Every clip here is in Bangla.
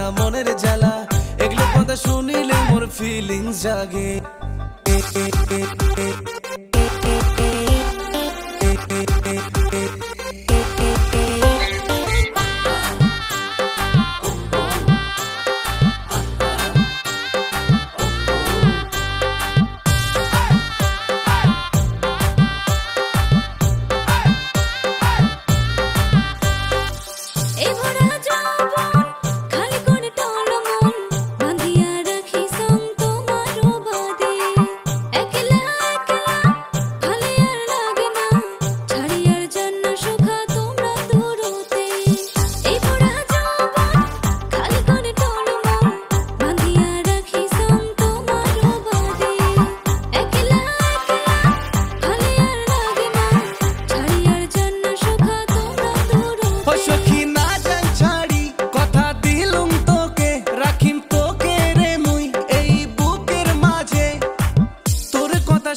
না মনের জ্বালা, এগুলো কথা শুনিলে মোর ফিলিংস জাগে।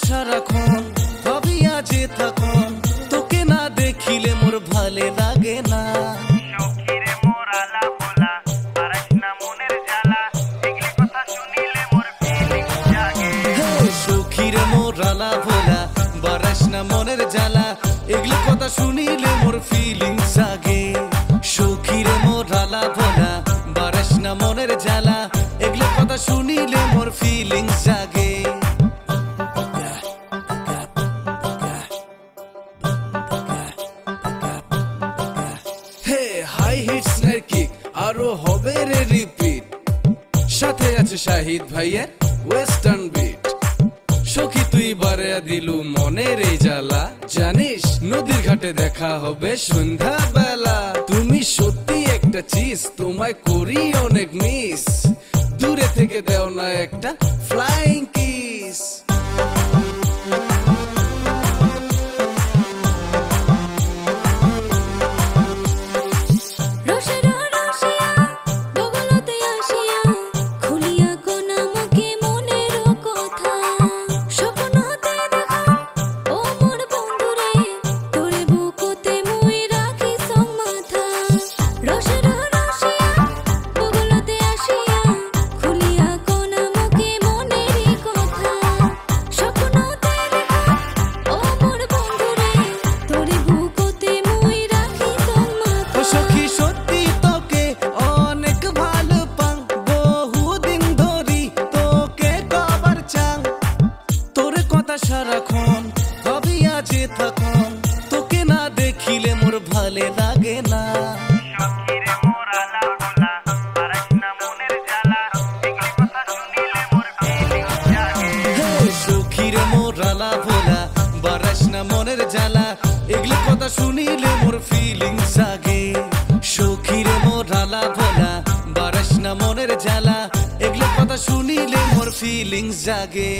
সারাক্ষণ ভাবিয়া যে থাকুন, তোকে না দেখিলে মোর ভালে লাগে না। সখীরে মোর আলা ভোলা, পারাস না মনের জ্বালা, এগুলি কথা শুনিলে মোর ফিলিংস জাগে। সখীরে মোর আলা ভোলা, বারাস না মনের জ্বালা, এগুলি কথা শুনিলে মোর ফিলিংস জাগে। সখীরে মোর আলা ভোলা, বারাস না মনের জ্বালা, এগুলি কথা শুনিলে মোর ফিলিংস জাগে। হাই হিট স্নেক কিক আরো হবে রে রিপিট, সাথে আছে শাহিদ ভাইয়ের ওয়েস্টার্ন বিট। সখী তুই বারে দিলু মনের এই জ্বালা, জানিস নদীর ঘাটে দেখা হবে সন্ধ্যা বেলা। তুমি সত্যি একটা চিজ, তোমায় করি অনেক মিস, দূরে থেকে দেও না একটা ফ্লাইং কিস। সারাক্ষণ ভাবিয়া যে থাকুন, তোকে না দেখিলে মোর ভালে লাগে না। সখীরে মোর আলা ভোলা, পারাস না মনের জ্বালা, এগুলি কথা শুনিলে মোর ফিলিংস জাগে। সখীরে মোর আলা ভোলা, বারাস না মনের জ্বালা, এগুলি কথা শুনিলে মোর ফিলিংস জাগে। সখীরে মোর আলা ভোলা, বারাস না মনের জ্বালা, এগুলি কথা শুনিলে মোর ফিলিংস জাগে।